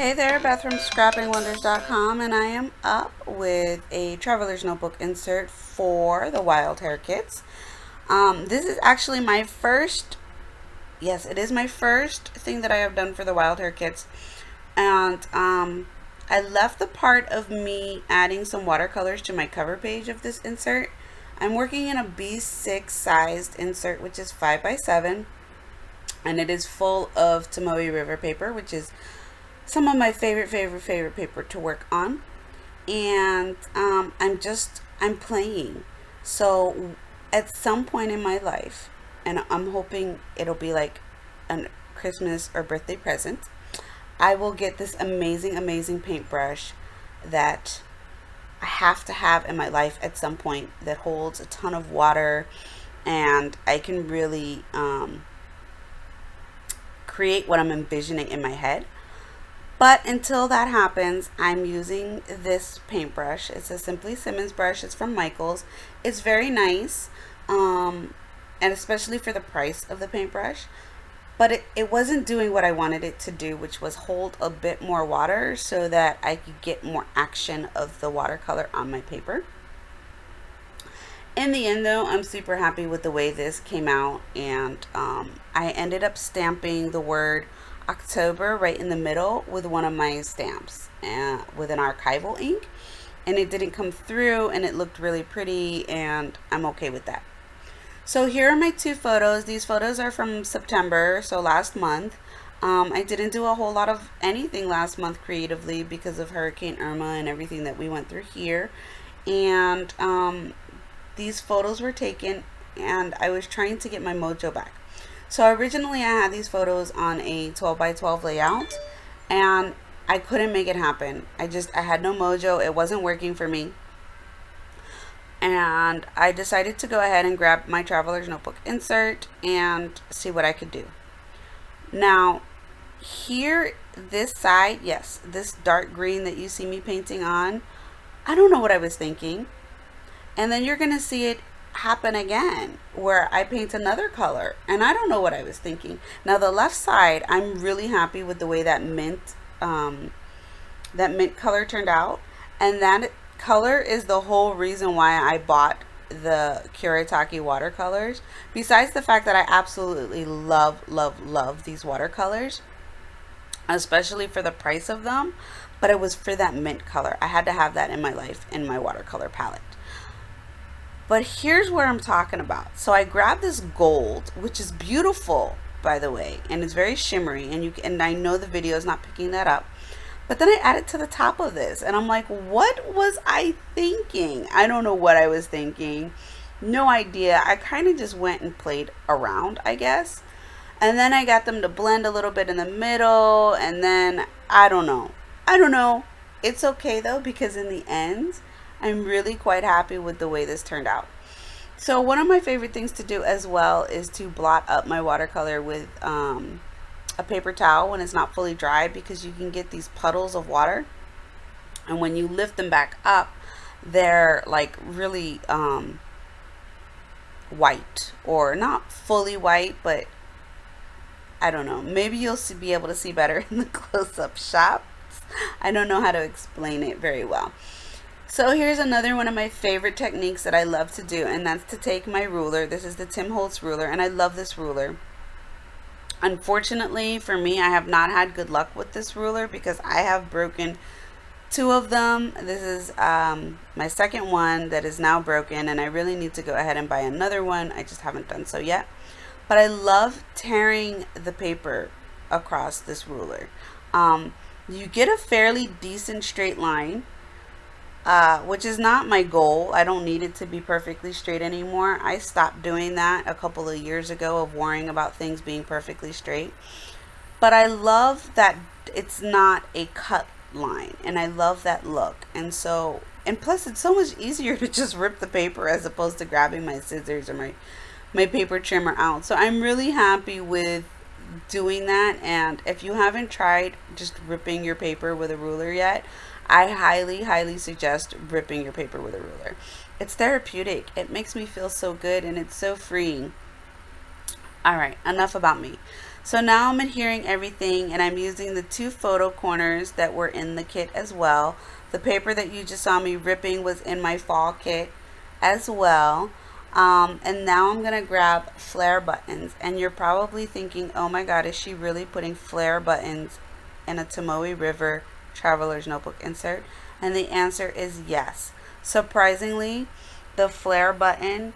Hey there, Beth from scrappingwonders.com, and I am up with a traveler's notebook insert for the Wild Hair kits. This is actually my first, yes, it is my first thing that I have done for the Wild Hair kits, and I left the part of me adding some watercolors to my cover page of this insert. I'm working in a B6 sized insert, which is 5 by 7, and it is full of Tomoe River paper, which is some of my favorite paper to work on. And I'm playing. So at some point in my life, and I'm hoping it'll be like a Christmas or birthday present, I will get this amazing paintbrush that I have to have in my life at some point, that holds a ton of water, and I can really create what I'm envisioning in my head. But until that happens, I'm using this paintbrush. It's a Simply Simmons brush. It's from Michaels. It's very nice, and especially for the price of the paintbrush. But it wasn't doing what I wanted it to do, which was hold a bit more water so that I could get more action of the watercolor on my paper. In the end, though, I'm super happy with the way this came out, and I ended up stamping the word October right in the middle with one of my stamps with an archival ink, and it didn't come through, and it looked really pretty, and I'm okay with that. So here are my two photos. These photos are from September, so last month. I didn't do a whole lot of anything last month creatively because of Hurricane Irma and everything that we went through here, and these photos were taken, and I was trying to get my mojo back. So originally I had these photos on a 12 by 12 layout, and I couldn't make it happen. I had no mojo. It wasn't working for me. And I decided to go ahead and grab my traveler's notebook insert and see what I could do. Now, here, this side, yes, this dark green that you see me painting on, I don't know what I was thinking. And then you're going to see it happen again where I paint another color, and I don't know what I was thinking. Now the left side, I'm really happy with the way that mint color turned out, and that color is the whole reason why I bought the Kuretake watercolors. Besides the fact that I absolutely love these watercolors, especially for the price of them, but it was for that mint color. I had to have that in my life in my watercolor palette. But here's what I'm talking about. So I grabbed this gold, which is beautiful, by the way, and it's very shimmery, and I know the video is not picking that up. But then I added to the top of this, and I'm like, what was I thinking? I don't know what I was thinking. No idea. I kind of just went and played around, I guess. And then I got them to blend a little bit in the middle, and then I don't know. It's okay though, because in the end, I'm really quite happy with the way this turned out. So one of my favorite things to do as well is to blot up my watercolor with a paper towel when it's not fully dry, because you can get these puddles of water, and when you lift them back up, they're like really white, or not fully white, but I don't know. Maybe you'll be able to see better in the close-up shots. I don't know how to explain it very well. So here's another one of my favorite techniques that I love to do, and that's to take my ruler. This is the Tim Holtz ruler, and I love this ruler. Unfortunately for me, I have not had good luck with this ruler because I have broken two of them. This is my second one that is now broken, and I really need to go ahead and buy another one. I just haven't done so yet. But I love tearing the paper across this ruler. You get a fairly decent straight line, which is not my goal. I don't need it to be perfectly straight anymore. I stopped doing that a couple of years ago, of worrying about things being perfectly straight. But I love that it's not a cut line, and I love that look. And plus it's so much easier to just rip the paper as opposed to grabbing my scissors or my paper trimmer out. So I'm really happy with doing that. And if you haven't tried just ripping your paper with a ruler yet, I highly suggest ripping your paper with a ruler. It's therapeutic. It makes me feel so good, and it's so freeing. All right, enough about me. So now I'm adhering everything, and I'm using the 2 photo corners that were in the kit as well. The paper that you just saw me ripping was in my fall kit as well. And now I'm gonna grab flare buttons, and you're probably thinking, oh my god, is she really putting flare buttons in a Tomoe River Traveler's Notebook insert? And the answer is yes. Surprisingly, the flare button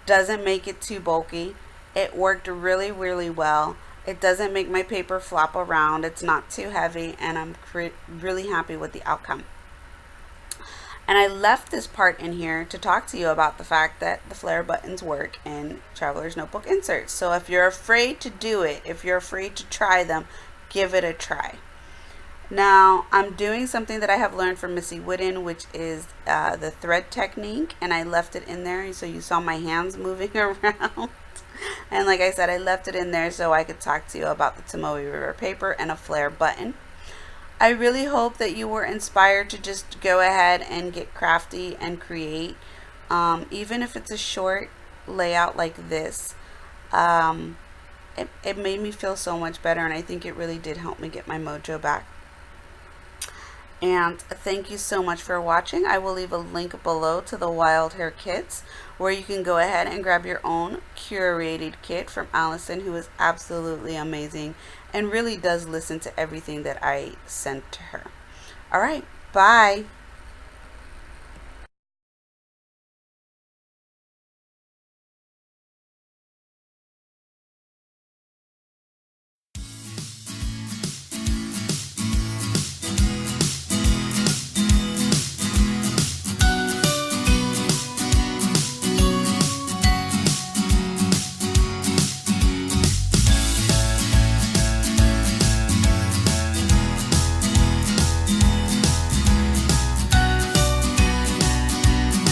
doesn't make it too bulky. It worked really, really well. It doesn't make my paper flop around. It's not too heavy, and I'm really happy with the outcome. And I left this part in here to talk to you about the fact that the flare buttons work in Traveler's Notebook inserts. So if you're afraid to do it, if you're afraid to try them, give it a try. Now, I'm doing something that I have learned from Missy Wooden, which is the thread technique, and I left it in there so you saw my hands moving around. And like I said, I left it in there so I could talk to you about the Tomoe River paper and a flare button. I really hope that you were inspired to just go ahead and get crafty and create, even if it's a short layout like this. It made me feel so much better, and I think it really did help me get my mojo back. And thank you so much for watching. I will leave a link below to the Wild Hare kits, where you can go ahead and grab your own curated kit from Allison, who is absolutely amazing and really does listen to everything that I sent to her. All right, bye.